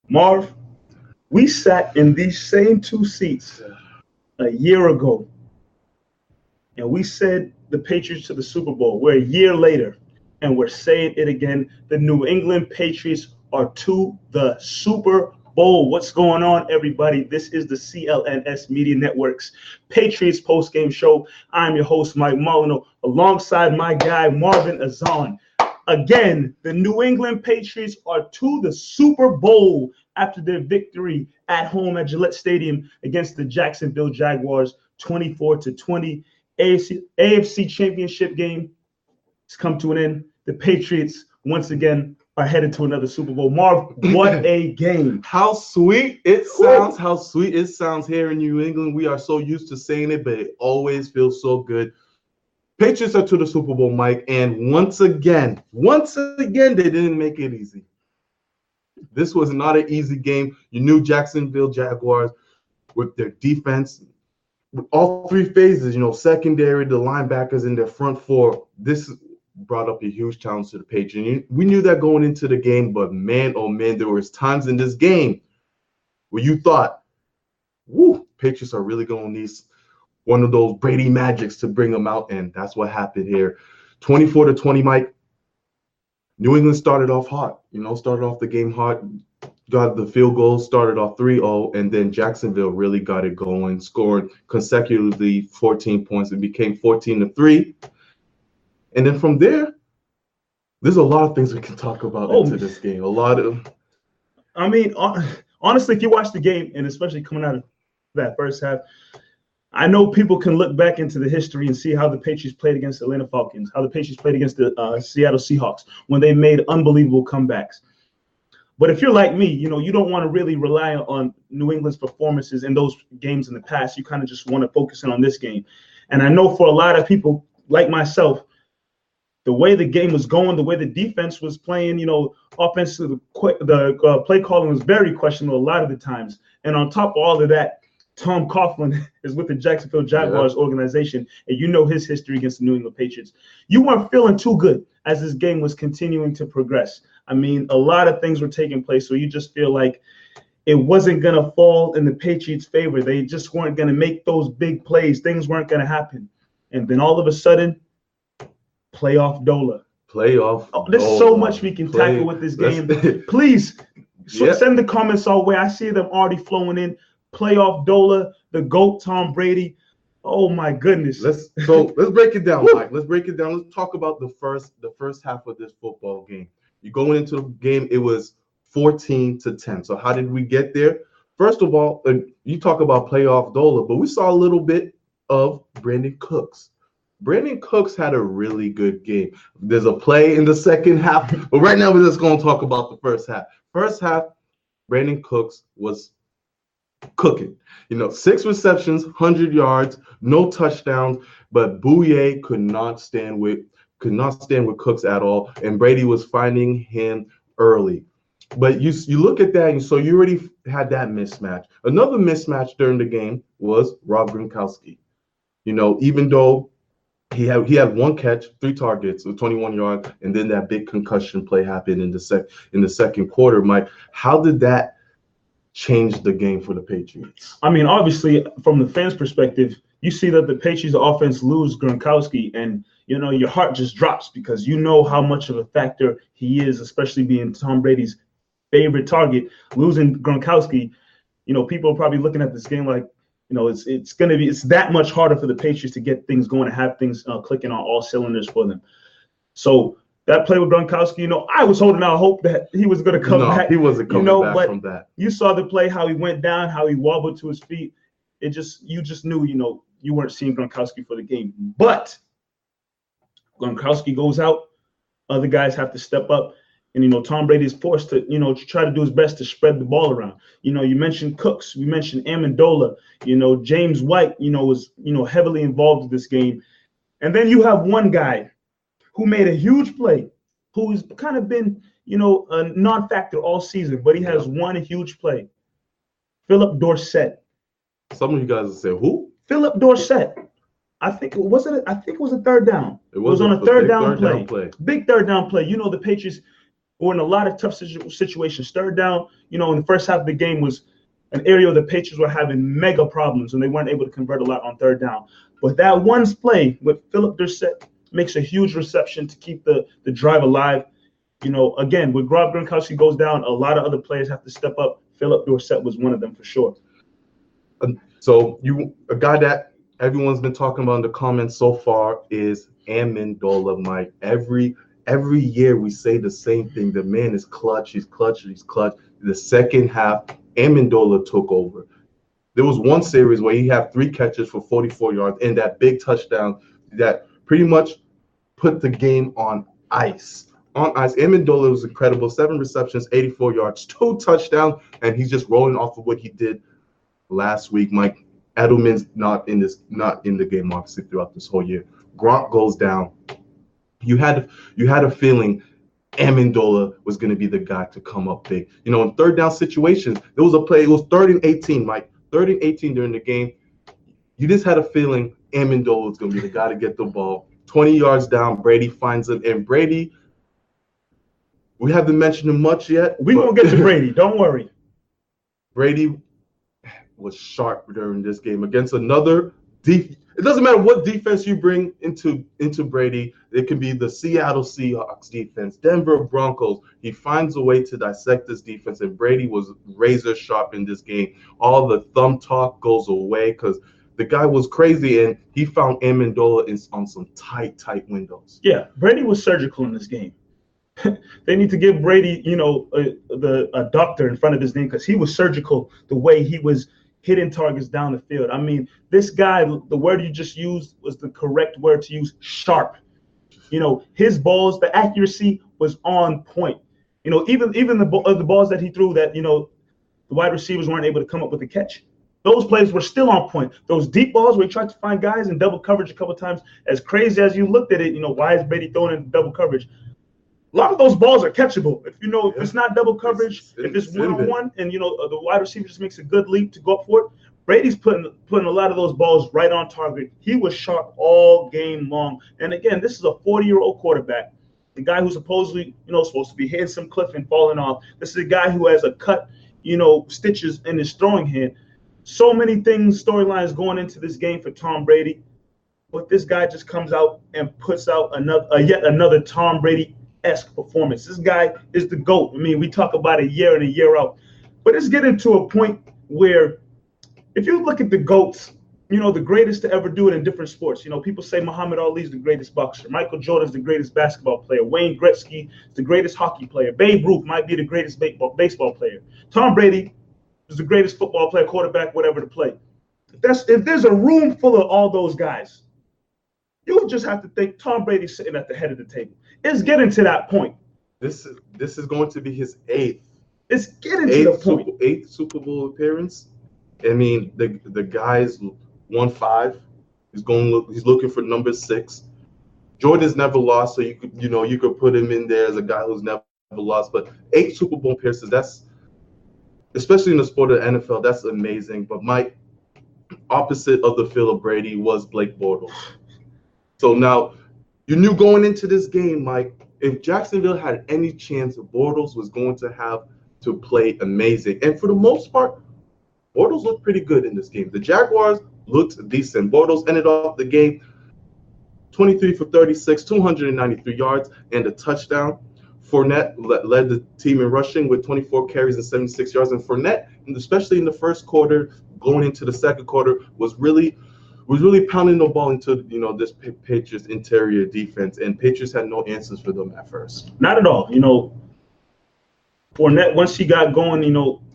Marv, we sat in these same two seats a year ago, and we said the Patriots to the Super Bowl. We're a year later, and we're saying it again. The New England Patriots are to the Super Bowl. What's going on, everybody? This is the CLNS Media Network's Patriots Postgame Show. I'm your host, Mike Molyneaux, alongside my guy, Marvin Ezhan. Again, the New England Patriots are to the Super Bowl after their victory at home at Gillette Stadium against the Jacksonville Jaguars, 24-20. AFC Championship game has come to an end. The Patriots, once again, are headed to another Super Bowl. Marv, what a game. How sweet it sounds. How sweet it sounds here in New England. We are so used to saying it, but it always feels so good. Patriots are to the Super Bowl, Mike, and once again, they didn't make it easy. This was not an easy game. You knew Jacksonville Jaguars with their defense, with all three phases, secondary, the linebackers, and their front four. This brought up a huge challenge to the Patriots. We knew that going into the game, but man, oh man, there was times in this game where you thought, Patriots are really going to need one of those Brady magics to bring them out, and that's what happened here. 24-20, Mike. New England started off hot, started off the game hot, got the field goal, started off 3-0, and then Jacksonville really got it going, scored consecutively 14 points. It became 14-3. And then from there, there's a lot of things we can talk about into this game. Honestly, if you watch the game, and especially coming out of that first half, I know people can look back into the history and see how the Patriots played against the Atlanta Falcons, how the Patriots played against the Seattle Seahawks when they made unbelievable comebacks. But if you're like me, you don't want to really rely on New England's performances in those games in the past. You kind of just want to focus in on this game. And I know for a lot of people like myself, the way the game was going, the way the defense was playing, offensively, the play calling was very questionable a lot of the times. And on top of all of that, Tom Coughlin is with the Jacksonville Jaguars organization, and his history against the New England Patriots. You weren't feeling too good as this game was continuing to progress. A lot of things were taking place, so you just feel like it wasn't going to fall in the Patriots' favor. They just weren't going to make those big plays. Things weren't going to happen. And then all of a sudden, playoff Dola. There's so much we can tackle with this game. Please send the comments our way. I see them already flowing in. Playoff Dola, the GOAT Tom Brady. Oh my goodness. Let's break it down, Mike. Let's break it down. Let's talk about the first half of this football game. You going into the game, it was 14-10. So how did we get there? First of all, you talk about playoff Dola, but we saw a little bit of Brandon Cooks. Brandon Cooks had a really good game. There's a play in the second half, but right now we're just going to talk about the first half. First half, Brandon Cooks was cooking. 6 receptions, 100 yards, no touchdowns, but Bouye could not stand with Cooks at all, and Brady was finding him early. But you look at that, and so you already had that mismatch. Another mismatch during the game was Rob Gronkowski. Even though he had one catch, 3 targets with 21 yards, and then that big concussion play happened in the second quarter. Mike, how did that change the game for the Patriots? Obviously, from the fans' perspective, you see that the Patriots offense lose Gronkowski, and your heart just drops because you know how much of a factor he is, especially being Tom Brady's favorite target. Losing Gronkowski, people are probably looking at this game like, it's that much harder for the Patriots to get things going and have things clicking on all cylinders for them. So that play with Gronkowski, I was holding out hope that he was going to come back. He wasn't coming back from that. You saw the play, how he went down, how he wobbled to his feet. You just knew, you weren't seeing Gronkowski for the game. But Gronkowski goes out, other guys have to step up. And, Tom Brady is forced to, try to do his best to spread the ball around. You mentioned Cooks. We mentioned Amendola. James White, was, heavily involved in this game. And then you have one guy who made a huge play, who's kind of been, a non-factor all season, but he has one huge play. Philip Dorsett. Some of you guys will say, who? Philip Dorsett. I think it was a third down. It was on a third down play. Big third down play. The Patriots were in a lot of tough situations. Third down, in the first half of the game was an area the Patriots were having mega problems, and they weren't able to convert a lot on third down. But that one play with Philip Dorsett makes a huge reception to keep the drive alive. Again, when Rob Gronkowski goes down, a lot of other players have to step up. Philip Dorsett was one of them for sure. So a guy that everyone's been talking about in the comments so far is Amendola, Mike. Every year we say the same thing. The man is clutch. He's clutch. He's clutch. The second half, Amendola took over. There was one series where he had 3 catches for 44 yards and that big touchdown that pretty much put the game on ice. Amendola was incredible. 7 receptions, 84 yards, 2 touchdowns, and he's just rolling off of what he did last week. Mike, Edelman's not in the game obviously throughout this whole year. Gronk goes down. You had a feeling Amendola was going to be the guy to come up big. In third down situations, there was a play. It was 3rd and 18, Mike. 3rd and 18 during the game. You just had a feeling Amendola was going to be the guy to get the ball. 20 yards down, Brady finds him. And Brady, we haven't mentioned him much yet. We won't get to Brady. Don't worry. Brady was sharp during this game against another defense. It doesn't matter what defense you bring into Brady. It could be the Seattle Seahawks defense, Denver Broncos. He finds a way to dissect this defense, and Brady was razor sharp in this game. All the thumb talk goes away because the guy was crazy, and he found Amendola on some tight windows. Yeah, Brady was surgical in this game. They need to give Brady, a doctor in front of his name because he was surgical the way he was hitting targets down the field. I mean, this guy, the word you just used was the correct word to use, sharp. His balls, the accuracy was on point. Even the balls that he threw that, the wide receivers weren't able to come up with a catch. Those plays were still on point. Those deep balls where he tried to find guys in double coverage a couple of times, as crazy as you looked at it, why is Brady throwing in double coverage? A lot of those balls are catchable. If it's not double coverage, if it's one-on-one, and the wide receiver just makes a good leap to go up for it, Brady's putting a lot of those balls right on target. He was sharp all game long. And again, this is a 40-year-old quarterback, the guy who's supposedly supposed to be hitting some cliff and falling off. This is a guy who has a cut, stitches in his throwing hand. So many storylines going into this game for Tom Brady, but this guy just comes out and puts out yet another Tom Brady-esque performance. This guy is the GOAT. I mean, we talk about a year in and a year out, but it's getting to a point where if you look at the GOATs, the greatest to ever do it in different sports. People say Muhammad Ali is the greatest boxer. Michael Jordan is the greatest basketball player. Wayne Gretzky is the greatest hockey player. Babe Ruth might be the greatest baseball player. Tom Brady is the greatest football player, quarterback, whatever to play. If there's a room full of all those guys, you just have to think Tom Brady's sitting at the head of the table. It's getting to that point. This is going to be his 8th. It's getting to the point. 8th Super Bowl appearance. I mean, the guy's won 5. He's looking for number 6. Jordan's never lost, so you could put him in there as a guy who's never lost. But 8 Super Bowl appearances, that's, especially in the sport of NFL, that's amazing. But Mike, opposite of the Philip Brady was Blake Bortles. So now you knew going into this game, Mike, if Jacksonville had any chance, Bortles was going to have to play amazing. And for the most part, Bortles looked pretty good in this game. The Jaguars looked decent. Bortles ended off the game 23 for 36, 293 yards, and a touchdown. Fournette led the team in rushing with 24 carries and 76 yards. And Fournette, especially in the first quarter, going into the second quarter, was really pounding the ball into this Patriots interior defense, and Patriots had no answers for them at first. Not at all. Fournette, once he got going,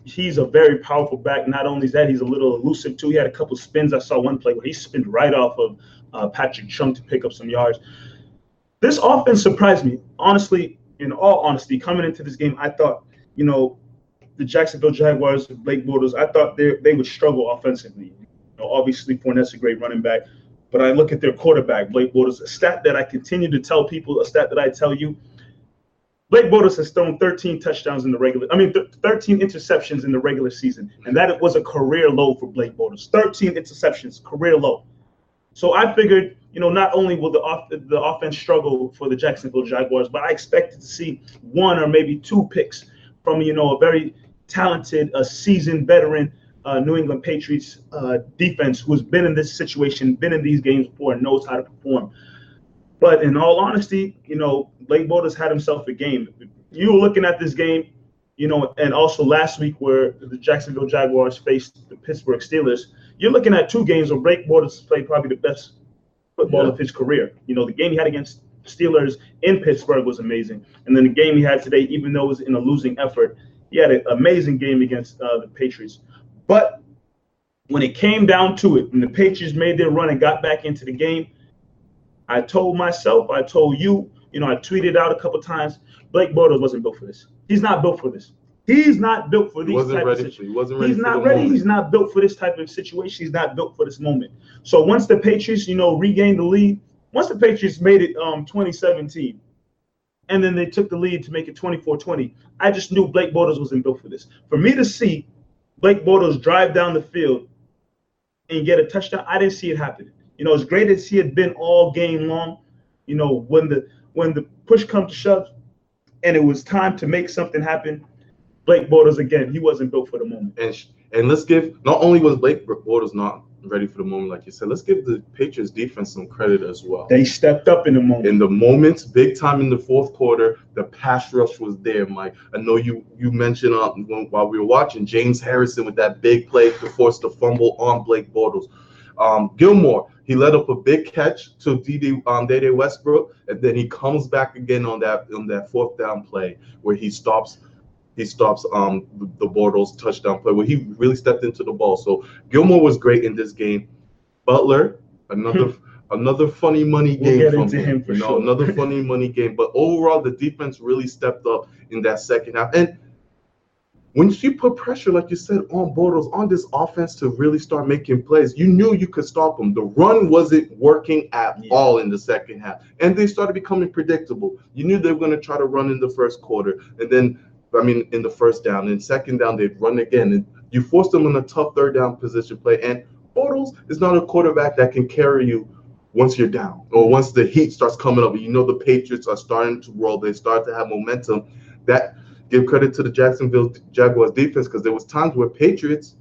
he's a very powerful back. Not only is that, he's a little elusive too. He had a couple spins. I saw one play where he spinned right off of Patrick Chung to pick up some yards. This offense surprised me. Honestly, in all honesty, coming into this game, I thought, the Jacksonville Jaguars, Blake Bortles, I thought they would struggle offensively. Obviously, Fournette's a great running back, but I look at their quarterback, Blake Bortles, a stat that I continue to tell people, a stat that I tell you. Blake Bortles has thrown 13 touchdowns 13 interceptions in the regular season, and that was a career low for Blake Bortles. 13 interceptions, career low. So I figured, not only will the offense struggle for the Jacksonville Jaguars, but I expected to see one or maybe two picks from, a very talented, seasoned veteran New England Patriots defense who's been in this situation, been in these games before, and knows how to perform. But in all honesty, Blake Bortles had himself a game. You were looking at this game, and also last week where the Jacksonville Jaguars faced the Pittsburgh Steelers, you're looking at two games where Blake Bortles played probably the best football of his career. The game he had against Steelers in Pittsburgh was amazing. And then the game he had today, even though it was in a losing effort, he had an amazing game against the Patriots. But when it came down to it, when the Patriots made their run and got back into the game, I told myself, I told you, I tweeted out a couple times, Blake Bortles wasn't built for this. He's not built for this. He's not built for these type of situations. He wasn't ready. He's not ready. He's not built for this type of situation. He's not built for this moment. So once the Patriots, regained the lead, once the Patriots made it 2017, and then they took the lead to make it 24-20, I just knew Blake Bortles wasn't built for this. For me to see Blake Bortles drive down the field and get a touchdown, I didn't see it happening. As great as he had been all game long, when the push comes to shove and it was time to make something happen, Blake Bortles, again, he wasn't built for the moment. And let's give, not only was Blake Bortles not ready for the moment, like you said, let's give the Patriots defense some credit as well. They stepped up in the moment. In the moments, big time in the fourth quarter, the pass rush was there, Mike. I know you mentioned while we were watching, James Harrison with that big play to force the fumble on Blake Bortles. Gilmore, he led up a big catch to Dede Westbrook, and then he comes back again on that fourth down play where he stops the Bortles touchdown play where he really stepped into the ball. So Gilmore was great in this game. Butler, another funny money game from him. Another funny money game. But overall, the defense really stepped up in that second half. And when you put pressure, like you said, on Bortles, on this offense to really start making plays, you knew you could stop them. The run wasn't working at all in the second half. And they started becoming predictable. You knew they were going to try to run in the first quarter. And then, in the first down. And second down, they'd run again. And you forced them in a tough third down position play. And Bortles is not a quarterback that can carry you once you're down or once the heat starts coming up. The Patriots are starting to roll. They start to have momentum. That give credit to the Jacksonville Jaguars defense, because there was times where Patriots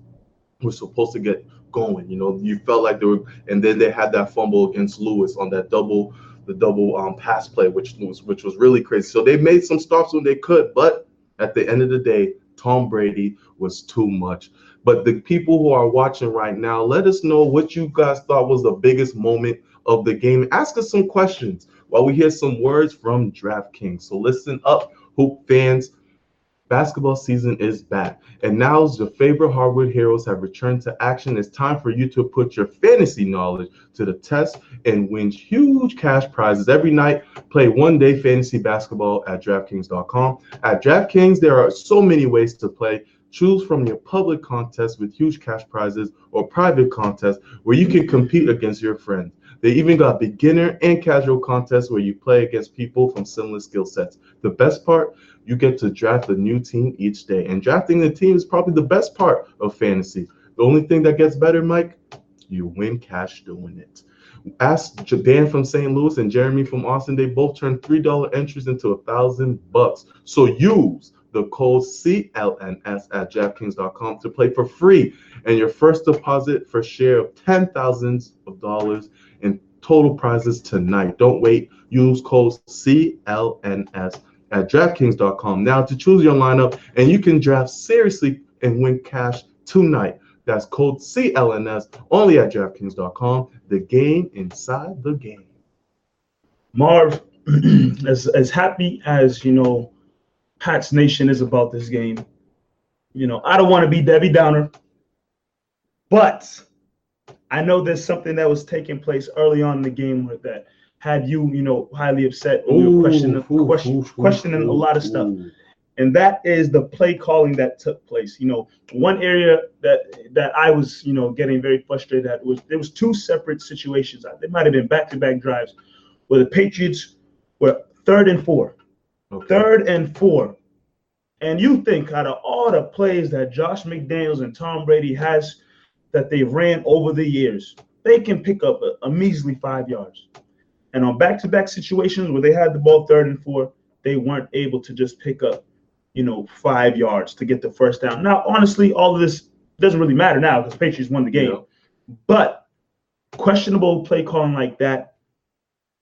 were supposed to get going. You felt like they were, and then they had that fumble against Lewis on that double pass play, which was really crazy. So they made some stops when they could, but at the end of the day, Tom Brady was too much. But the people who are watching right now, let us know what you guys thought was the biggest moment of the game. Ask us some questions while we hear some words from DraftKings. So listen up, Hoop fans. Basketball season is back, and now your favorite hardwood heroes have returned to action. It's time for you to put your fantasy knowledge to the test and win huge cash prizes every night. Play one-day fantasy basketball at DraftKings.com. At DraftKings, there are so many ways to play. Choose from your public contests with huge cash prizes or private contests where you can compete against your friends. They even got beginner and casual contests where you play against people from similar skill sets. The best part, you get to draft a new team each day. And drafting the team is probably the best part of fantasy. The only thing that gets better, Mike, you win cash doing it. Ask Dan from St. Louis and Jeremy from Austin. They both turned $3 entries into $1,000. So use the code CLNS at DraftKings.com to play for free. And your first deposit for share of $10,000 in total prizes tonight. Don't wait. Use code CLNS at DraftKings.com now to choose your lineup, and you can draft seriously and win cash tonight. That's code CLNS only at DraftKings.com. The game inside the game. Marv, as happy as Pats Nation is about this game, I don't want to be Debbie Downer, but I know there's something that was taking place early on in the game that had you, highly upset. You were questioning a lot of stuff. And that is the play calling that took place. One area that I was, getting very frustrated at was there was two separate situations. They might have been back-to-back drives where the Patriots were 3rd and 4. Okay. 3rd and 4. And you think out of all the plays that Josh McDaniels and Tom Brady has that they've ran over the years, they can pick up a measly 5 yards. And on back-to-back situations where they had the ball 3rd and 4, they weren't able to just pick up, 5 yards to get the first down. Now, honestly, all of this doesn't really matter now because Patriots won the game. Yeah. But questionable play calling like that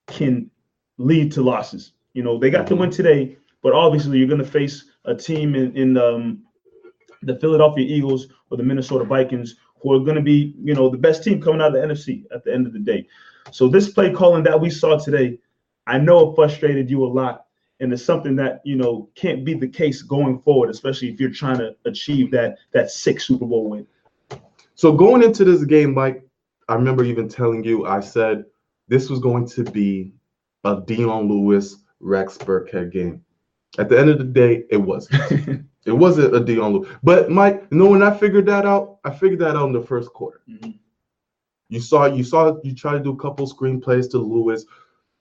can lead to losses. They got the win today, but obviously you're going to face a team in the Philadelphia Eagles or the Minnesota Vikings who are going to be, the best team coming out of the NFC at the end of the day. So this play calling that we saw today, I know it frustrated you a lot, and it's something that, can't be the case going forward, especially if you're trying to achieve that 6th Super Bowl win. So going into this game, Mike, I remember even telling you, I said this was going to be a Dion Lewis, Rex Burkhead game. At the end of the day, it wasn't. It wasn't a Dion Lewis. But Mike, when I figured that out, in the first quarter. Mm-hmm. You try to do a couple screen plays to Lewis,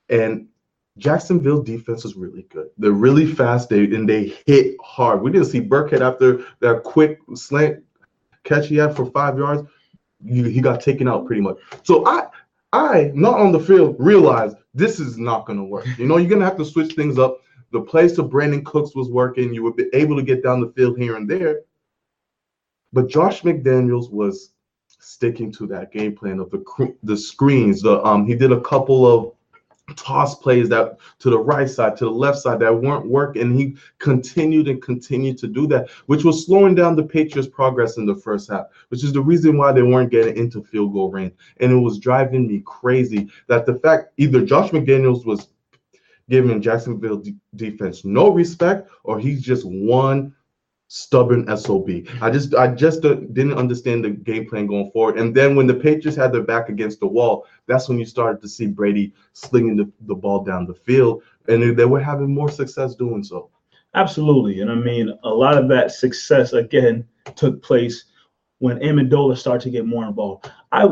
and Jacksonville defense is really good. They're really fast, they hit hard. We didn't see Burkhead after that quick slant catch he had for 5 yards. He got taken out pretty much. So I not on the field realized this is not going to work. You're going to have to switch things up. The plays to Brandon Cooks was working. You were able to get down the field here and there. But Josh McDaniels was sticking to that game plan of the screens. He did a couple of toss plays that to the right side, to the left side that weren't working, and he continued to do that, which was slowing down the Patriots' progress in the first half, which is the reason why they weren't getting into field goal range. And it was driving me crazy that the fact either Josh McDaniels was giving Jacksonville defense no respect, or he's just one stubborn SOB. I just didn't understand the game plan going forward. And then when the Patriots had their back against the wall, that's when you started to see Brady slinging the ball down the field, and they were having more success doing so. Absolutely. And I mean, a lot of that success, again, took place when Amendola started to get more involved. I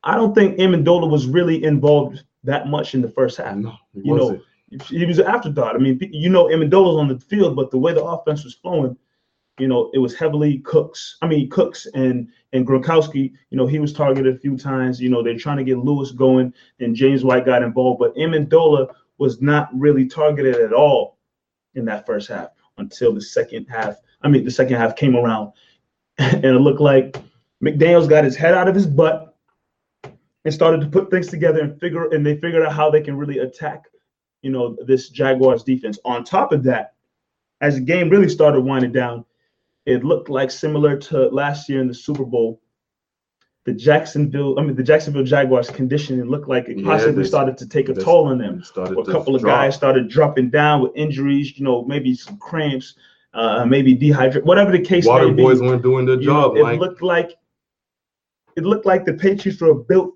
don't think Amendola was really involved that much in the first half. No, he wasn't. He was an afterthought. I mean, Amendola's on the field, but the way the offense was flowing, it was heavily Cooks and Gronkowski. He was targeted a few times. They're trying to get Lewis going, and James White got involved. But Amendola was not really targeted at all in that first half until the second half. The second half came around, and it looked like McDaniels got his head out of his butt and started to put things together and they figured out how they can really attack, this Jaguars defense. On top of that, as the game really started winding down, it looked like similar to last year in the Super Bowl, the Jacksonville Jaguars conditioning looked like it possibly started to take a toll on them. A couple of guys started dropping down with injuries, maybe some cramps, maybe dehydration, whatever the case may be. Water boys weren't doing their job. It looked like the Patriots were built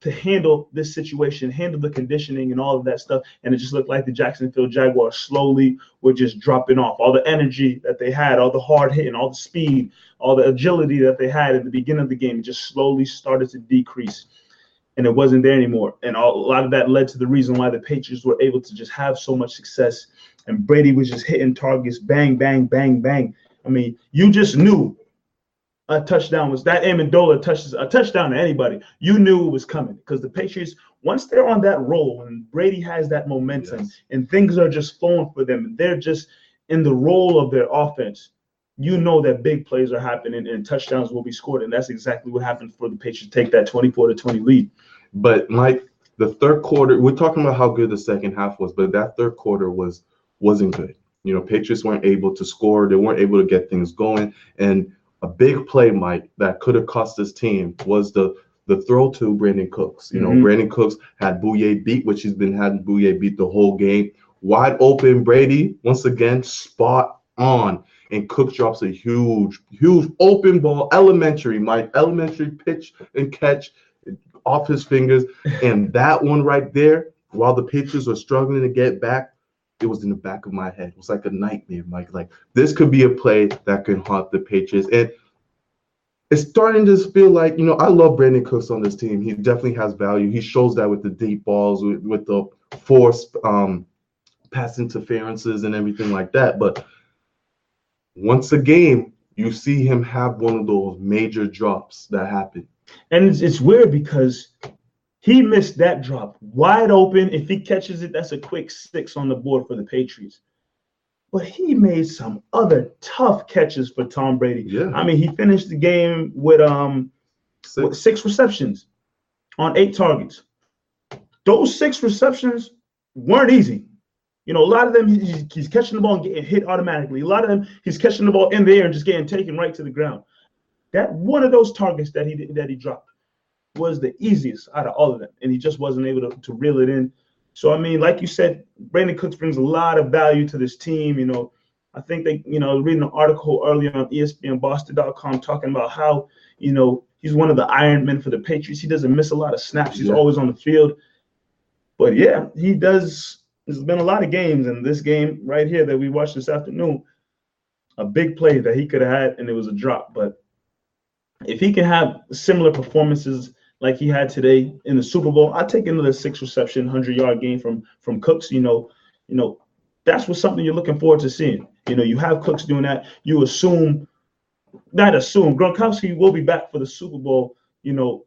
to handle this situation, handle the conditioning and all of that stuff. And it just looked like the Jacksonville Jaguars slowly were just dropping off. All the energy that they had, all the hard hitting, all the speed, all the agility that they had at the beginning of the game just slowly started to decrease. And it wasn't there anymore. And a lot of that led to the reason why the Patriots were able to just have so much success. And Brady was just hitting targets, bang, bang, bang, bang. I mean, you just knew a touchdown was that Amendola touches a touchdown to anybody. You knew it was coming because the Patriots, once they're on that roll and Brady has that momentum and things are just flowing for them, and they're just in the role of their offense, you know that big plays are happening and touchdowns will be scored. And that's exactly what happened for the Patriots to take that 24-20 lead. But Mike, the third quarter, we're talking about how good the second half was, but that third quarter wasn't good. Patriots weren't able to score. They weren't able to get things going. And a big play, Mike, that could have cost this team was the throw to Brandon Cooks. Brandon Cooks had Bouye beat, which he's been having Bouye beat the whole game. Wide open, Brady, once again, spot on. And Cooks drops a huge, huge open ball, elementary pitch and catch off his fingers. And that one right there, while the Patriots were struggling to get back, it was in the back of my head. It was like a nightmare, Mike. Like, this could be a play that can haunt the Patriots. And it's starting to feel like, I love Brandon Cooks on this team. He definitely has value. He shows that with the deep balls, with the forced pass interferences and everything like that. But once a game, you see him have one of those major drops that happen. And it's weird because he missed that drop wide open. If he catches it, that's a quick 6 on the board for the Patriots. But he made some other tough catches for Tom Brady. Yeah. I mean, he finished the game with 6 receptions on 8 targets. Those 6 receptions weren't easy. You know, a lot of them he's catching the ball and getting hit automatically. A lot of them he's catching the ball in the air and just getting taken right to the ground. That one of those targets that he dropped was the easiest out of all of them, and he just wasn't able to reel it in. So I mean, like you said, Brandon Cooks brings a lot of value to this team. You know, I think they, you know, reading an article earlier on ESPNBoston.com talking about how, you know, he's one of the Iron Men for the Patriots. He doesn't miss a lot of snaps. He's always on the field. But yeah, he does. There's been a lot of games, and this game right here that we watched this afternoon, a big play that he could have had, and it was a drop. But if he can have similar performances like he had today in the Super Bowl, I'd take another 6 reception, 100-yard game from Cooks. You know, that's what something you're looking forward to seeing. You know, you have Cooks doing that. You Gronkowski will be back for the Super Bowl. You know,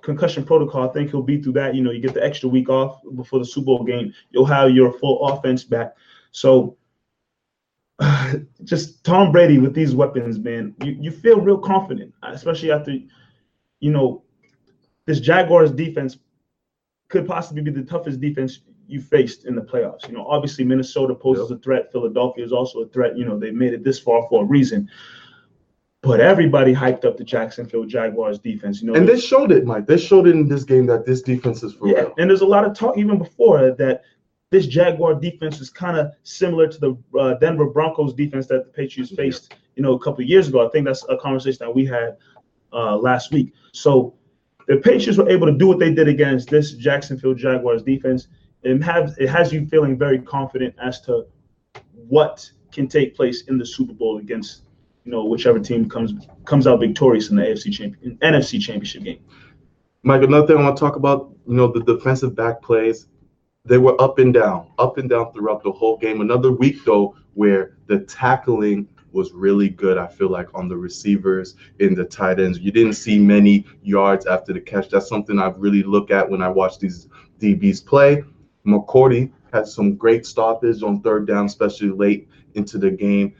concussion protocol. I think he'll be through that. You know, you get the extra week off before the Super Bowl game. You'll have your full offense back. So just Tom Brady with these weapons, man, you feel real confident, especially after, you know, this Jaguars defense could possibly be the toughest defense you faced in the playoffs. You know, obviously Minnesota poses a threat. Philadelphia is also a threat. You know, they made it this far for a reason. But everybody hyped up the Jacksonville Jaguars defense. You know, and they showed it, Mike. They showed it in this game that this defense is for real. And there's a lot of talk even before that this Jaguar defense is kind of similar to the Denver Broncos defense that the Patriots faced, you know, a couple of years ago. I think that's a conversation that we had last week. So the Patriots were able to do what they did against this Jacksonville Jaguars defense, and it has you feeling very confident as to what can take place in the Super Bowl against, you know, whichever team comes out victorious in the NFC Championship game. Mike, another thing I want to talk about, you know, the defensive back plays. They were up and down throughout the whole game. Another week, though, where the tackling was really good, I feel like, on the receivers, in the tight ends. You didn't see many yards after the catch. That's something I really look at when I watch these DBs play. McCourty had some great stoppage on 3rd down, especially late into the game.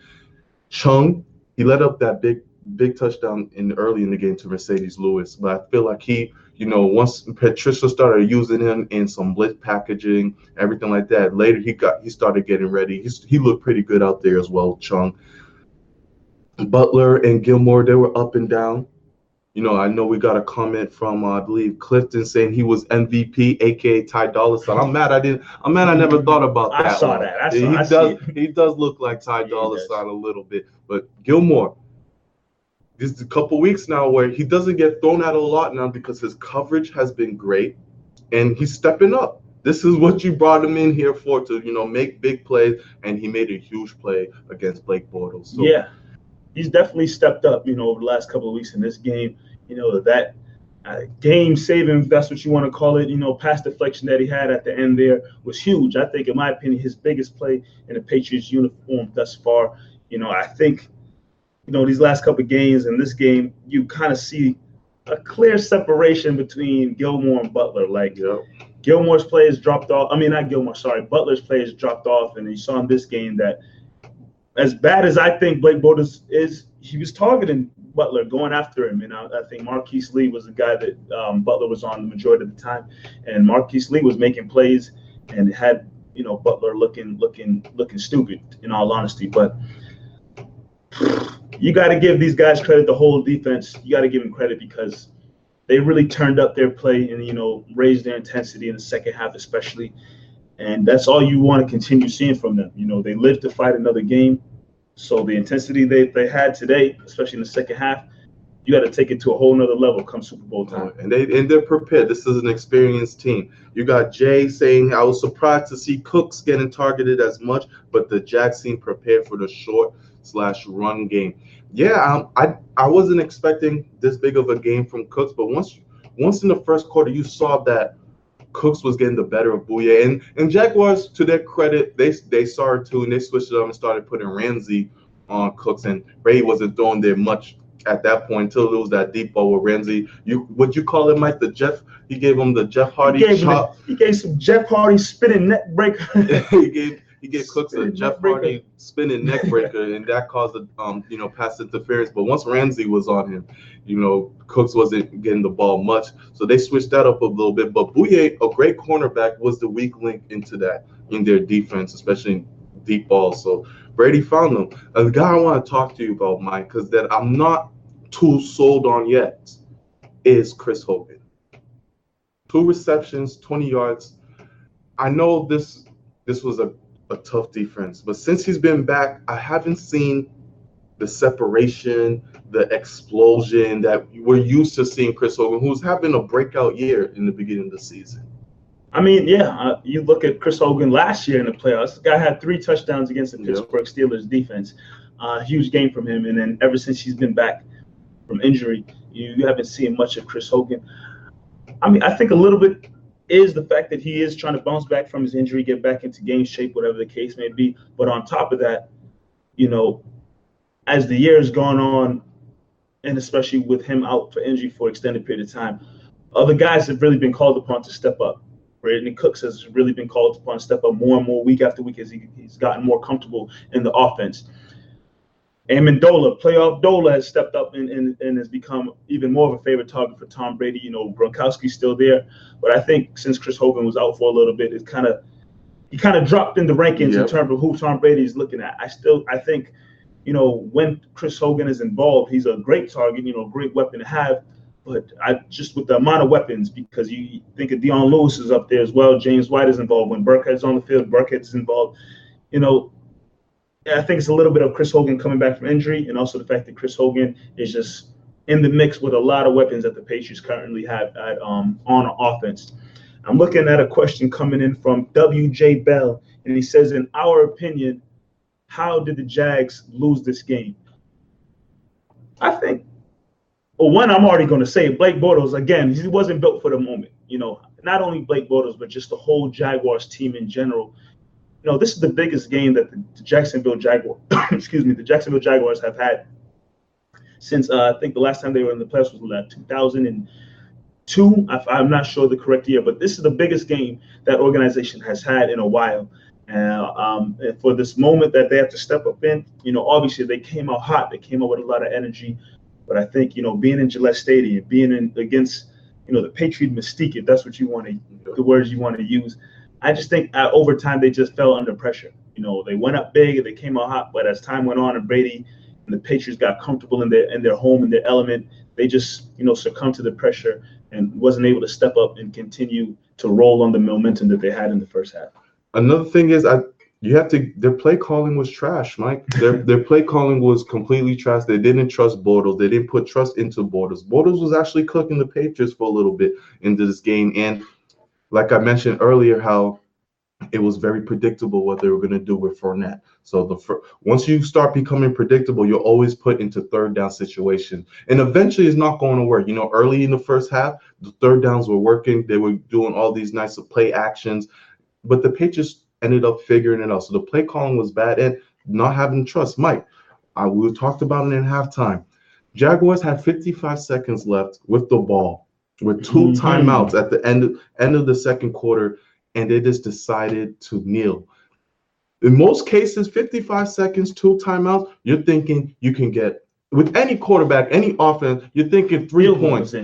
Chung, he let up that big touchdown early in the game to Mercedes Lewis. But I feel like he, you know, once Patricia started using him in some blitz packaging, everything like that, later he started getting ready. He looked pretty good out there as well, Chung. Butler and Gilmore, they were up and down. You know, I know we got a comment from I believe Clifton saying he was MVP, aka Ty Dolla $ign. I'm mad I never thought about that. I saw that. He does look like Ty Dolla $ign a little bit. But Gilmore, this is a couple weeks now where he doesn't get thrown out a lot now because his coverage has been great and he's stepping up. This is what you brought him in here for, to, you know, make big plays, and he made a huge play against Blake Bortles. So, yeah, he's definitely stepped up, you know, over the last couple of weeks in this game. You know, that game-saving, if that's what you want to call it, you know, pass deflection that he had at the end there was huge. I think, in my opinion, his biggest play in the Patriots uniform thus far. You know, I think, you know, these last couple of games and this game, you kind of see a clear separation between Gilmore and Butler. Like, Gilmore's play has dropped off. I mean, not Gilmore, sorry. Butler's play has dropped off, and you saw in this game that as bad as I think Blake Bortles is, he was targeting Butler, going after him. And I think Marquise Lee was the guy that Butler was on the majority of the time. And Marquise Lee was making plays and had, you know, Butler looking stupid, in all honesty. But you got to give these guys credit, the whole defense. You got to give them credit because they really turned up their play and, you know, raised their intensity in the second half especially. And that's all you want to continue seeing from them. You know, they live to fight another game. So the intensity they had today, especially in the second half, you got to take it to a whole nother level come Super Bowl time. And they're prepared. This is an experienced team. You got Jay saying, I was surprised to see Cooks getting targeted as much, but the Jags seem prepared for the short/run game. Yeah, I wasn't expecting this big of a game from Cooks, but once in the first quarter, you saw that Cooks was getting the better of Bouye. And Jaguars, to their credit, they saw it too, and they switched it up and started putting Ramsey on Cooks, and Brady wasn't throwing there much at that point until it was that deep ball with Ramsey. Would you call it, Mike? He gave him the Jeff Hardy chop. He gave some Jeff Hardy spinning neck breaker. he gave Cooks a Jeff Hardy spinning neck breaker, and that caused a pass interference. But once Ramsey was on him, Cooks wasn't getting the ball much, so they switched that up a little bit. But Bouye, a great cornerback, was the weak link into that in their defense, especially in deep balls. So Brady found them. The guy I want to talk to you about, Mike, because that I'm not too sold on yet, is Chris Hogan. 2 receptions, 20 yards. I know this was a tough defense, but since he's been back, I haven't seen the separation, the explosion that we're used to seeing Chris Hogan, who's having a breakout year in the beginning of the season. I mean, you look at Chris Hogan last year in the playoffs. This guy had 3 touchdowns against the Pittsburgh Steelers defense. Huge game from him. And then ever since he's been back from injury, you haven't seen much of Chris Hogan. I mean, I think a little bit is the fact that he is trying to bounce back from his injury, get back into game shape, whatever the case may be. But on top of that, as the year has gone on, and especially with him out for injury for an extended period of time, other guys have really been called upon to step up. Brandon Cooks has really been called upon to step up more and more week after week as he's gotten more comfortable in the offense. Amendola, playoff Dola, has stepped up and has become even more of a favorite target for Tom Brady. Gronkowski's still there, but I think since Chris Hogan was out for a little bit, he kind of dropped in the rankings in terms of who Tom Brady is looking at. I think, when Chris Hogan is involved, he's a great target, great weapon to have. But just with the amount of weapons, because you think of Dion Lewis is up there as well, James White is involved. When Burkhead's on the field, Burkhead is involved. I think it's a little bit of Chris Hogan coming back from injury, and also the fact that Chris Hogan is just in the mix with a lot of weapons that the Patriots currently have on offense. I'm looking at a question coming in from WJ Bell, and he says, in our opinion, how did the Jags lose this game? I think, one, I'm already going to say Blake Bortles, again, he wasn't built for the moment. Not only Blake Bortles, but just the whole Jaguars team in general. This is the biggest game that the Jacksonville Jaguars, the Jacksonville Jaguars have had since I think the last time they were in the playoffs was 2002. I'm not sure the correct year, but this is the biggest game that organization has had in a while. And for this moment that they have to step up in, obviously they came out hot. They came out with a lot of energy. But I think, being in Gillette Stadium, being against, the Patriot mystique, if that's what you want to, the words you want to use, I just think over time they just fell under pressure. They went up big and they came out hot, but as time went on and Brady and the Patriots got comfortable in their home, in their element, they just, succumbed to the pressure and wasn't able to step up and continue to roll on the momentum that they had in the first half. Another thing is their play calling was trash, Mike. Their play calling was completely trash. They didn't trust Bortles. They didn't put trust into Bortles. Bortles was actually cooking the Patriots for a little bit into this game. And like I mentioned earlier, how it was very predictable what they were going to do with Fournette. So once you start becoming predictable, you're always put into third down situations. And eventually it's not going to work. Early in the first half, the third downs were working. They were doing all these nice play actions. But the Patriots ended up figuring it out. So the play calling was bad and not having trust. Mike, we talked about it in halftime. Jaguars had 55 seconds left with the ball, with 2 timeouts at the end of the second quarter, and they just decided to kneel. In most cases, 55 seconds, 2 timeouts, you're thinking you can get, with any quarterback, any offense, you're thinking 3 points.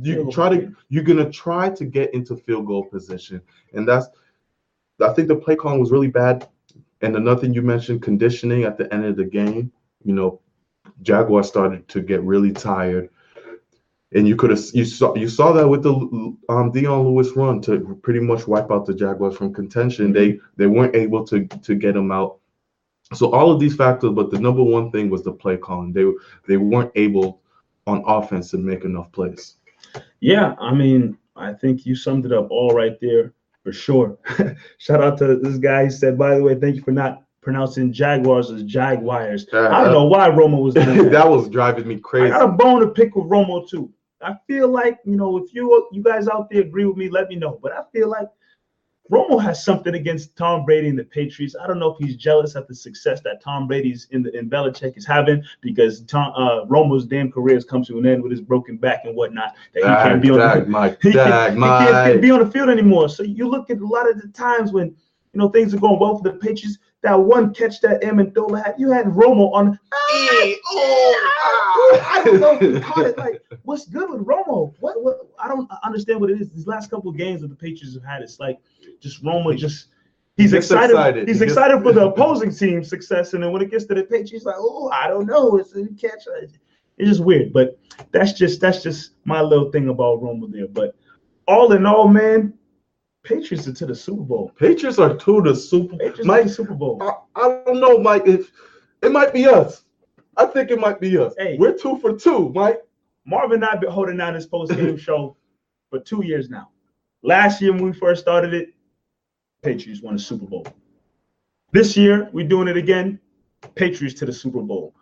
You're going to try to get into field goal position. And I think the play calling was really bad. And another thing you mentioned, conditioning at the end of the game. Jaguars started to get really tired. And you saw that with the Dion Lewis run to pretty much wipe out the Jaguars from contention. They weren't able to get them out. So all of these factors, but the number one thing was the play calling. They weren't able on offense to make enough plays. Yeah, I mean, I think you summed it up all right there for sure. Shout out to this guy. He said, by the way, thank you for not pronouncing Jaguars as Jaguars. I don't know why Romo was doing that. That was driving me crazy. I got a bone to pick with Romo too. I feel like, if you guys out there agree with me, let me know. But I feel like, Romo has something against Tom Brady and the Patriots. I don't know if he's jealous at the success that Tom Brady's in Belichick is having, because Romo's damn career has come to an end with his broken back and whatnot. That he can't be on he can't be on the field anymore. So you look at a lot of the times when things are going well for the Patriots. That one catch that Amendola had, you had Romo on. I don't know if he caught it. Like, what's good with Romo? What? I don't understand what it is. These last couple of games that the Patriots have had, it's like just Romo. He's excited. He's excited for the opposing team's success, and then when it gets to the Patriots, like, I don't know. It's a catch. It's just weird. But that's just my little thing about Romo there. But all in all, man, Patriots are to the Super Bowl. Patriots are to the Super Bowl. Mike, Super Bowl. I don't know, Mike. If it might be us. I think it might be us. Hey, we're 2 for 2, Mike. Marvin and I have been holding down this post-game show for 2 years now. Last year when we first started it, Patriots won the Super Bowl. This year, we're doing it again. Patriots to the Super Bowl.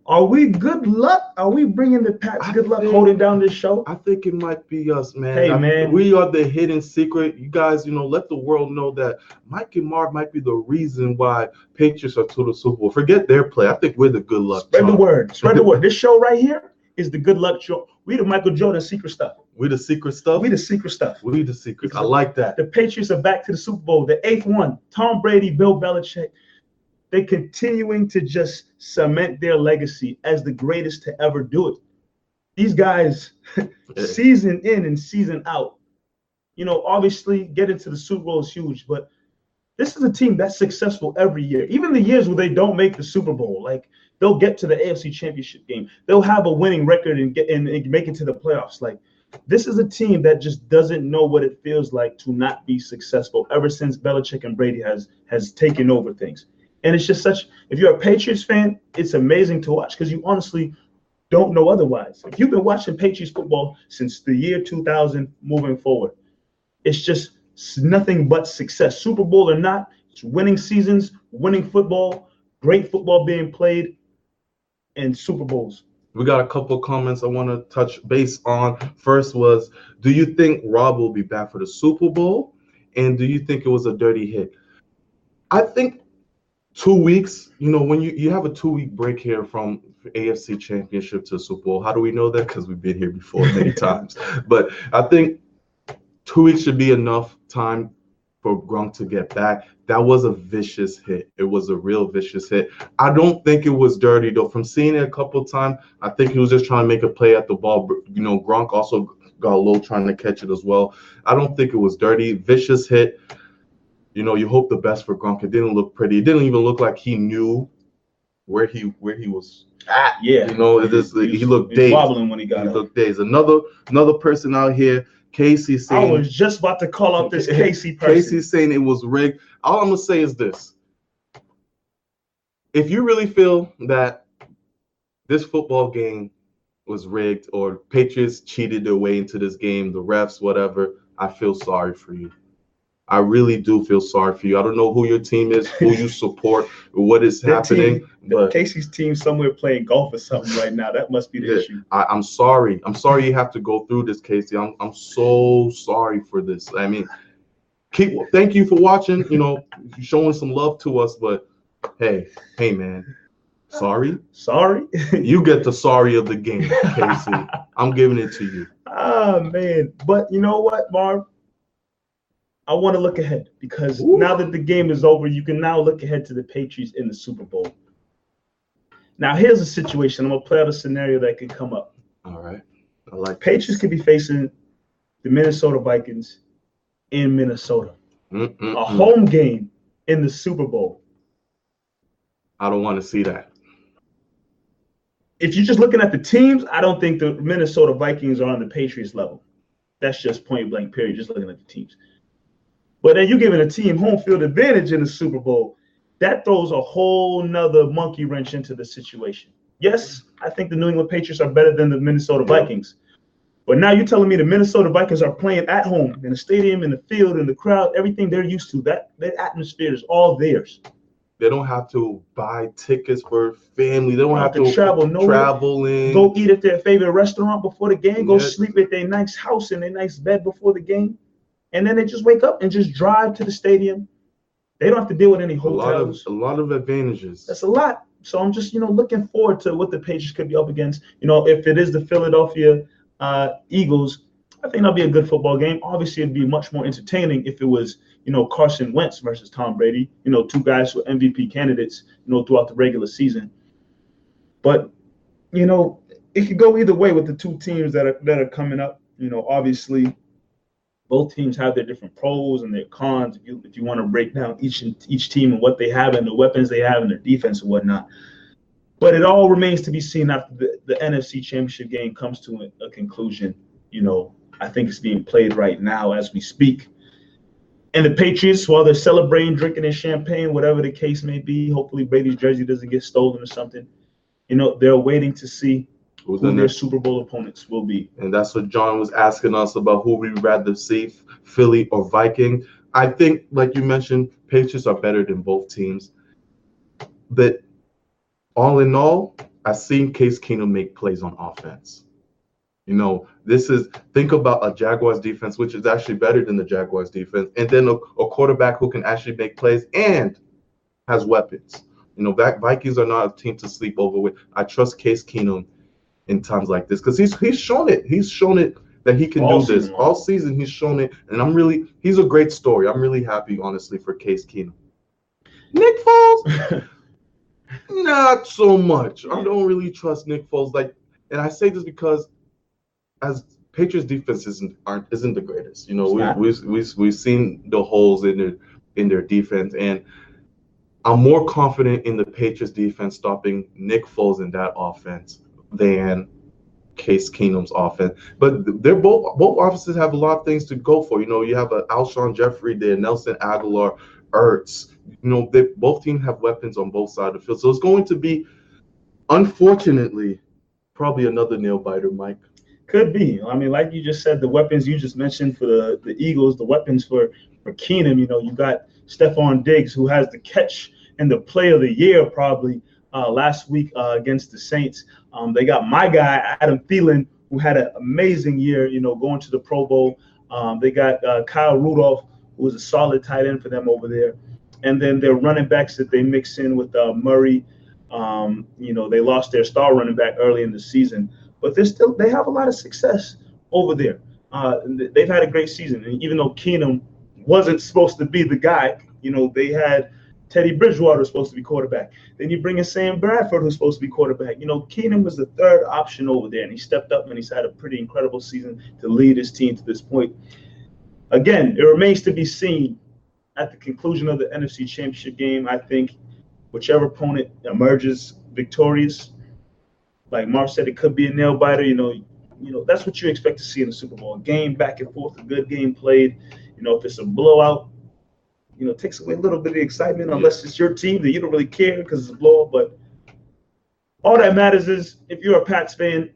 Are we good luck? Are we bringing the Pats good luck holding down this show? I think it might be us, man. Hey, man. We are the hidden secret. You guys, let the world know that Mike and Marv might be the reason why Patriots are to the Super Bowl. Forget their play. I think we're the good luck. Spread the word. Spread the word. This show right here is the good luck show. We the Michael Jordan secret stuff. We the secret stuff? We the secret stuff. We the secret. I like that. The Patriots are back to the Super Bowl. The 8th one. Tom Brady, Bill Belichick. They're continuing to just cement their legacy as the greatest to ever do it. These guys, season in and season out, obviously getting to the Super Bowl is huge, but this is a team that's successful every year. Even the years where they don't make the Super Bowl, like they'll get to the AFC Championship game. They'll have a winning record and make it to the playoffs. Like, this is a team that just doesn't know what it feels like to not be successful ever since Belichick and Brady has taken over things. And it's just if you're a Patriots fan, it's amazing to watch because you honestly don't know otherwise. If you've been watching Patriots football since the year 2000 moving forward, it's just nothing but success. Super Bowl or not, it's winning seasons, winning football, great football being played, and Super Bowls. We got a couple of comments I want to touch base on. First was, do you think Rob will be back for the Super Bowl? And do you think it was a dirty hit? I think 2 weeks, when you have a 2-week break here from AFC Championship to Super Bowl. How do we know that? Because we've been here before many times. But I think 2 weeks should be enough time for Gronk to get back. That was a vicious hit. It was a real vicious hit. I don't think it was dirty, though. From seeing it a couple of times, I think he was just trying to make a play at the ball. Gronk also got low trying to catch it as well. I don't think it was dirty. Vicious hit. You hope the best for Gronk. It didn't look pretty. It didn't even look like he knew where he was at. Yeah. He looked dazed. Wobbling when he got up. He looked dazed. Another person out here, Casey saying. I was just about to call out this Casey person. Casey saying it was rigged. All I'm gonna say is this: if you really feel that this football game was rigged or Patriots cheated their way into this game, the refs, whatever, I feel sorry for you. I really do feel sorry for you. I don't know who your team is, who you support, or what is happening. But Casey's team somewhere playing golf or something right now. That must be the issue. I'm sorry. I'm sorry you have to go through this, Casey. I'm so sorry for this. I mean, thank you for watching. Showing some love to us. But hey, man. Sorry? You get the sorry of the game, Casey. I'm giving it to you. Oh, man. But you know what, Marv? I want to look ahead because now that the game is over, you can now look ahead to the Patriots in the Super Bowl. Now, here's a situation. I'm going to play out a scenario that could come up. All right. I like Patriots could be facing the Minnesota Vikings in Minnesota. A home game in the Super Bowl. I don't want to see that. If you're just looking at the teams, I don't think the Minnesota Vikings are on the Patriots level. That's just point blank, period, just looking at the teams. But then you're giving a team home field advantage in the Super Bowl. That throws a whole nother monkey wrench into the situation. Yes, I think the New England Patriots are better than the Minnesota Vikings. But now you're telling me the Minnesota Vikings are playing at home in the stadium, in the field, in the crowd, everything they're used to. That atmosphere is all theirs. They don't have to buy tickets for family. They don't have to travel in. Go eat at their favorite restaurant before the game. Go sleep at their nice house in their nice bed before the game. and then they just wake up and just drive to the stadium. They don't have to deal with any hotels. A lot of advantages. That's a lot. So I'm just, looking forward to what the Patriots could be up against. If it is the Philadelphia Eagles, I think that'll be a good football game. Obviously, it'd be much more entertaining if it was, Carson Wentz versus Tom Brady, two guys who are MVP candidates, throughout the regular season. But, it could go either way with the two teams that are coming up. Obviously, both teams have their different pros and their cons. If you want to break down each team and what they have and the weapons they have and their defense and whatnot. But it all remains to be seen after the NFC Championship game comes to a conclusion. I think it's being played right now as we speak. And the Patriots, while they're celebrating, drinking their champagne, whatever the case may be, hopefully Brady's jersey doesn't get stolen or something. They're waiting to see who their Super Bowl opponents will be. And that's what John was asking us about, who we'd rather see, Philly or Viking. I think, like you mentioned, Patriots are better than both teams. But all in all, I've seen Case Keenum make plays on offense. Think about a Jaguars defense, which is actually better than the Jaguars defense, and then a quarterback who can actually make plays and has weapons. Vikings are not a team to sleep over with. I trust Case Keenum in times like this because he's shown it. He's shown it that he can do this all season. He's shown it, and he's a great story. I'm really happy, honestly, for Case Keenum. Nick Foles, not so much. I don't really trust Nick Foles. And I say this because as Patriots defense isn't the greatest. We've seen the holes in their defense, and I'm more confident in the Patriots defense stopping Nick Foles in that offense than Case Keenum's offense. But they're both offenses have a lot of things to go for. You have Alshon Jeffrey there, Nelson Aguilar, Ertz. Both teams have weapons on both sides of the field. So it's going to be, unfortunately, probably another nail biter, Mike. Could be. I mean, like you just said, the weapons you just mentioned for the Eagles, the weapons for Keenum, you got Stephon Diggs, who has the catch and the play of the year probably last week against the Saints. They got my guy, Adam Thielen, who had an amazing year, going to the Pro Bowl. They got Kyle Rudolph, who was a solid tight end for them over there. And then their running backs that they mix in with Murray. They lost their star running back early in the season. But they have a lot of success over there. They've had a great season. And even though Keenum wasn't supposed to be the guy, they had Teddy Bridgewater supposed to be quarterback. Then you bring in Sam Bradford, who's supposed to be quarterback. Keenum was the third option over there, and he stepped up and he's had a pretty incredible season to lead his team to this point. Again, it remains to be seen at the conclusion of the NFC Championship game. I think whichever opponent emerges victorious, like Marv said, it could be a nail biter. That's what you expect to see in the Super Bowl. A game back and forth, a good game played. If it's a blowout, it takes away a little bit of the excitement. Unless it's your team, then you don't really care because it's a blowout. But all that matters is if you're a Pats fan,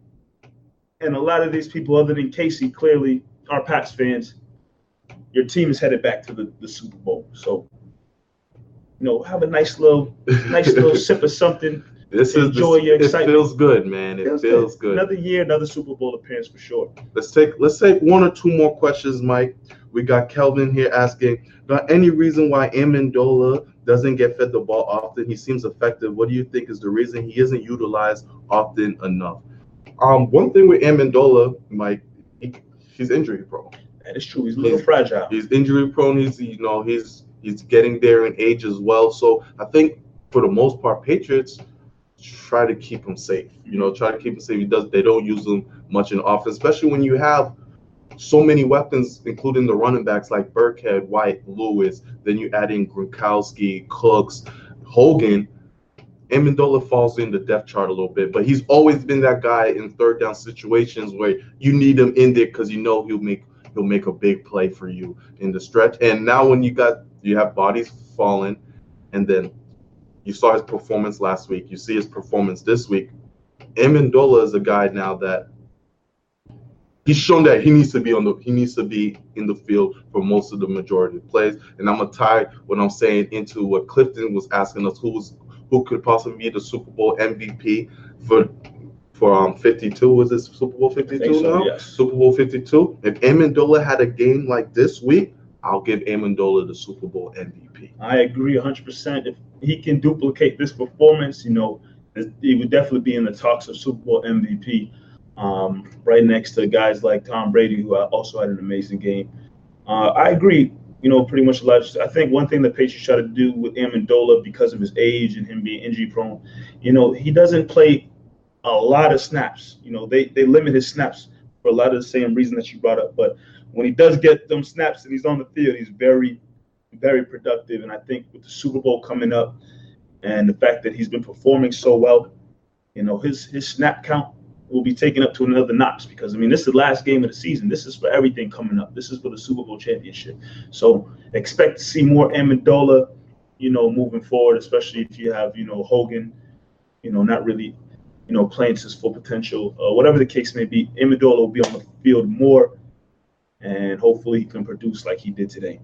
and a lot of these people, other than Casey, clearly are Pats fans, your team is headed back to the Super Bowl. So, have a nice little sip of something. Enjoy your excitement. It feels good, man. It feels good. Another year, another Super Bowl appearance for sure. Let's take one or two more questions, Mike. We got Kelvin here asking, got any reason why Amendola doesn't get fed the ball often? He seems effective. What do you think is the reason he isn't utilized often enough? One thing with Amendola, Mike, he's injury prone. That is true. He's a little fragile. He's injury prone. He's getting there in age as well. So I think for the most part, Patriots try to keep him safe. Try to keep him safe. They don't use him much in offense, especially when you have so many weapons, including the running backs like Burkhead, White, Lewis. Then you add in Gronkowski, Cooks, Hogan. Amendola falls in the depth chart a little bit, but he's always been that guy in third down situations where you need him in there because he'll make a big play for you in the stretch. And now when you have bodies falling, and then you saw his performance last week, you see his performance this week. Amendola is a guy now that he's shown that he needs to be in the field for most of the majority of plays. And I'm gonna tie what I'm saying into what Clifton was asking us, who could possibly be the Super Bowl MVP for 52. Was this Super Bowl 52 so, now? yes. Super Bowl 52. If Amendola had a game like this week, I'll give Amendola the Super Bowl MVP. I agree 100%. If he can duplicate this performance, he would definitely be in the talks of Super Bowl MVP, right next to guys like Tom Brady, who also had an amazing game. I agree. Pretty much a lot. I think one thing the Patriots try to do with Amendola, because of his age and him being injury prone, he doesn't play a lot of snaps. They limit his snaps for a lot of the same reason that you brought up. But when he does get them snaps and he's on the field, he's very, very productive. And I think with the Super Bowl coming up and the fact that he's been performing so well, his snap count will be taken up to another notch, because this is the last game of the season. This is for everything coming up. This is for the Super Bowl championship. So expect to see more Amendola, moving forward, especially if you have, Hogan, not really, playing to his full potential. Whatever the case may be, Amendola will be on the field more, and hopefully he can produce like he did today.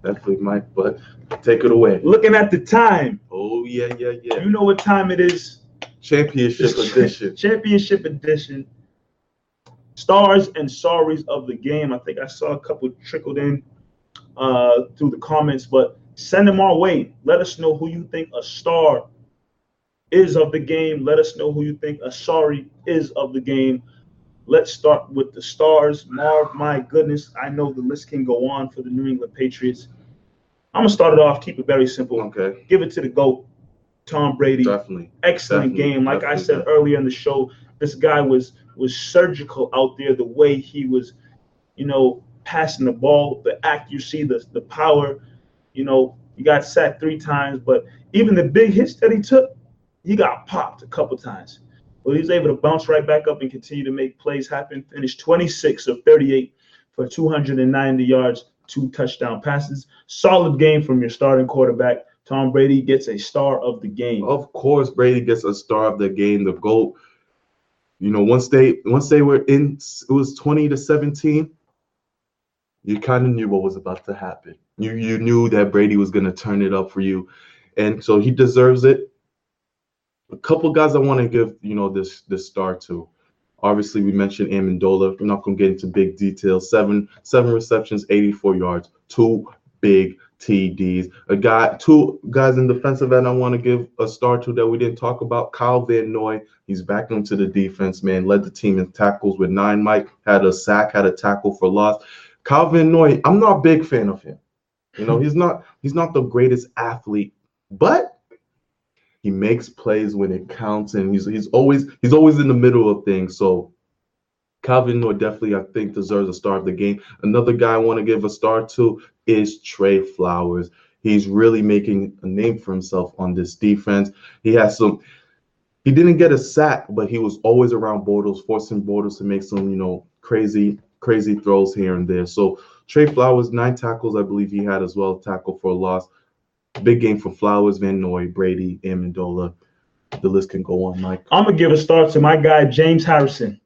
Definitely, Mike, but take it away. Looking at the time. Oh, yeah. You know what time it is. Championship edition. Championship edition. Stars and sorries of the game. I think I saw a couple trickled in through the comments, but send them our way. Let us know who you think a star is of the game. Let us know who you think a sorry is of the game. Let's start with the stars. Marv, my goodness, I know the list can go on for the New England Patriots. I'm going to start it off, keep it very simple. Okay. Give it to the GOAT, Tom Brady. Definitely. Excellent game. Like I said earlier in the show, this guy was surgical out there, the way he was, passing the ball, the accuracy, the power. He got sacked 3 times, but even the big hits that he took, he got popped a couple times. But he was able to bounce right back up and continue to make plays happen. Finished 26 of 38 for 290 yards, 2 touchdown passes. Solid game from your starting quarterback. Tom Brady gets a star of the game. Of course, Brady gets a star of the game, the GOAT. Once they were in, it was 20-17. You kind of knew what was about to happen. You knew that Brady was going to turn it up for you, and so he deserves it. A couple guys I want to give this star to. Obviously, we mentioned Amendola. We're not going to get into big details. Seven receptions, 84 yards, 2 big TDs. 2 guys in defensive end I want to give a star to that we didn't talk about. Kyle Van Noy. He's back into the defense, man. Led the team in tackles with 9. Mike had a sack, had a tackle for loss. Kyle Van Noy, I'm not a big fan of him. He's not the greatest athlete, but he makes plays when it counts, and he's always in the middle of things. So Calvin Noy definitely, I think, deserves a star of the game. Another guy I want to give a star to is Trey Flowers. He's really making a name for himself on this defense. He didn't get a sack, but he was always around Bortles, forcing Bortles to make some, crazy throws here and there. So Trey Flowers, 9 tackles, I believe he had as well, tackle for a loss. Big game for Flowers, Van Noy, Brady, Amendola. The list can go on, Mike. I'm going to give a star to my guy, James Harrison.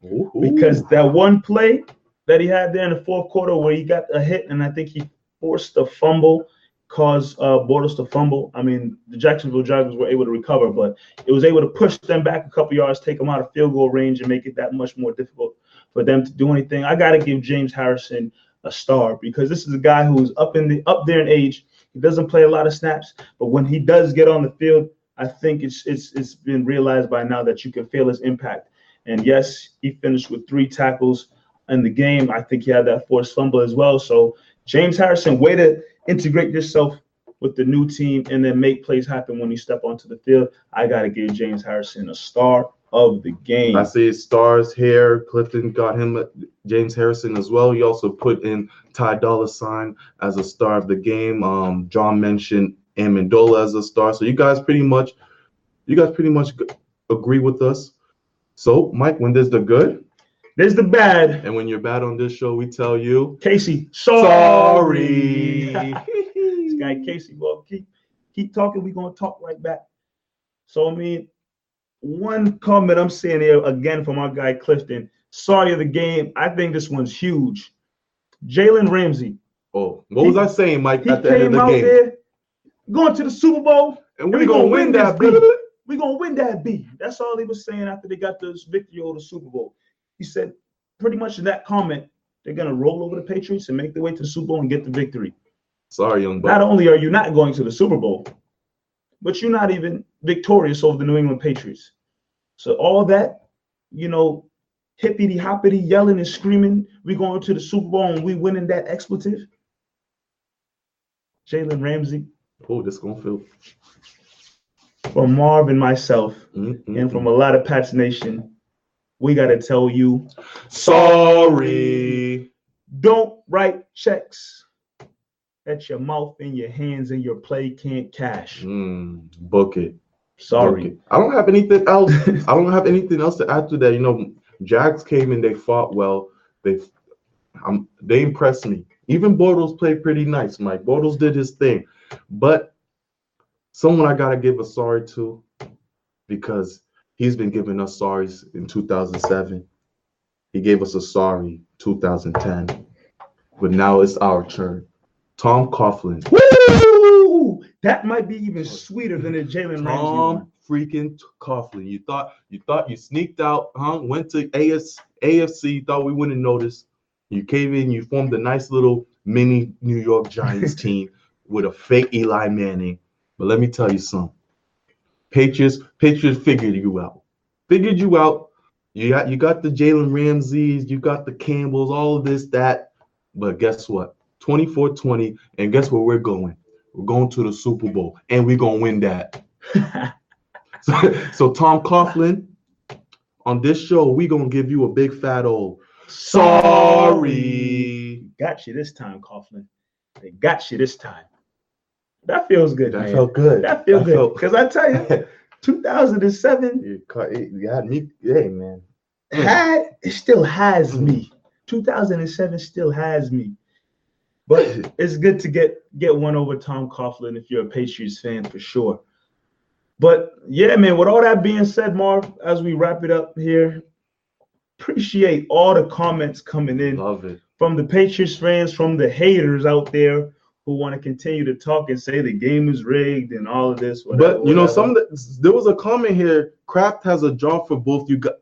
Ooh. Because that one play that he had there in the 4th quarter where he got a hit, and I think he forced a fumble, caused Bortles to fumble. The Jacksonville Jaguars were able to recover, but it was able to push them back a couple yards, take them out of field goal range, and make it that much more difficult for them to do anything. I got to give James Harrison a star, because this is a guy who's up there in age. He doesn't play a lot of snaps, but when he does get on the field, I think it's been realized by now that you can feel his impact. And yes, he finished with 3 tackles in the game. I think he had that forced fumble as well. So James Harrison, way to integrate yourself with the new team and then make plays happen when you step onto the field. I got to give James Harrison a star of the game. I see stars here. Clifton got him James Harrison as well. He also put in Ty Dolla $ign as a star of the game. John mentioned Amendola as a star. So you guys pretty much agree with us. So Mike, when there's the good, there's the bad. And when you're bad on this show, we tell you, Casey, sorry. This guy Casey, well, keep talking. We're gonna talk right back. So one comment I'm seeing here again from our guy Clifton. Sorry of the game. I think this one's huge. Jalen Ramsey. Oh, what was I saying, Mike? At the end of the game, there, going to the Super Bowl, and we're gonna win that, baby. We're going to win that B. That's all he was saying after they got this victory over the Super Bowl. He said pretty much in that comment, they're going to roll over the Patriots and make their way to the Super Bowl and get the victory. Sorry, young buck. Not only are you not going to the Super Bowl, but you're not even victorious over the New England Patriots. So all that, hippity-hoppity, yelling and screaming, we going to the Super Bowl and we winning that expletive. Jalen Ramsey. Oh, this going to feel. From Marv and myself, and from a lot of Pats Nation, we got to tell you, sorry. Don't write checks that your mouth and your hands and your play can't cash. Book it. Sorry. Book it. I don't have anything else. I don't have anything else to add to that. Jags came in, they fought well. They impressed me. Even Bortles played pretty nice, Mike. Bortles did his thing. But someone I got to give a sorry to, because he's been giving us sorries in 2007. He gave us a sorry 2010. But now it's our turn. Tom Coughlin. Woo! That might be even sweeter than the Jalen Ramsey one. Tom freaking Coughlin. You thought you sneaked out, went to AFC, thought we wouldn't notice. You came in, you formed a nice little mini New York Giants team with a fake Eli Manning. But let me tell you something. Patriots figured you out. You got the Jalen Ramseys, you got the Campbells, all of this, that. But guess what? 24-20, and guess where we're going? We're going to the Super Bowl, and we're going to win that. So Tom Coughlin, on this show, we're going to give you a big fat old sorry. Got you this time, Coughlin. They got you this time. That feels good, That man. felt good. That feels good. Because I tell you, 2007, you had me. Hey, man. it still has me. 2007 still has me. But it's good to get one over Tom Coughlin if you're a Patriots fan for sure. But yeah, man, with all that being said, Marv, as we wrap it up here, appreciate all the comments coming in. Love it. From the Patriots fans, from the haters out there who want to continue to talk and say the game is rigged and all of this. Whatever, but there was a comment here. Kraft has a job for both you guys.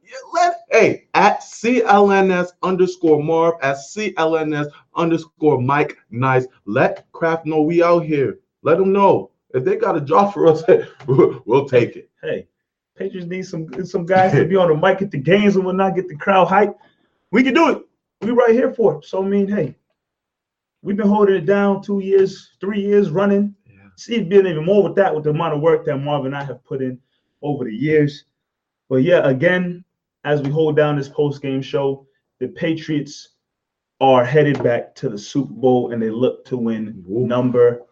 At CLNS _Marv, at CLNS _MikeNice. Let Kraft know we out here. Let them know if they got a job for us. We'll take it. Hey, Patriots need some guys to be on the mic at the games and whatnot, get the crowd hype. We can do it. We right here for it. So hey, we've been holding it down 2 years, 3 years running. Yeah. See, it's been even more with that, with the amount of work that Marv and I have put in over the years. But yeah, again, as we hold down this post-game show, the Patriots are headed back to the Super Bowl, and they look to win number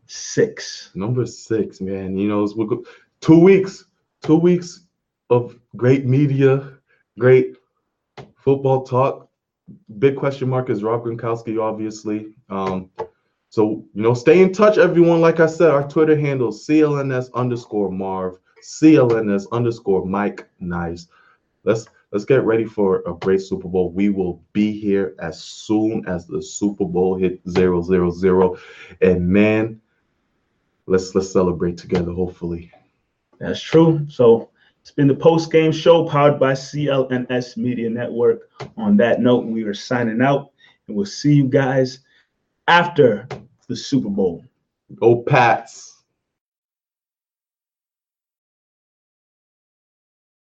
6. Number 6, man. 2 weeks. 2 weeks of great media, great football talk. Big question mark is Rob Gronkowski, obviously. So, stay in touch, everyone. Like I said, our Twitter handle, CLNS _Marv, CLNS _MikeNice. Let's get ready for a great Super Bowl. We will be here as soon as the Super Bowl hit 000. And man, let's celebrate together, hopefully. That's true. So it's been the post-game show powered by CLNS Media Network. On that note, we are signing out, and we'll see you guys after the Super Bowl. Go Pats.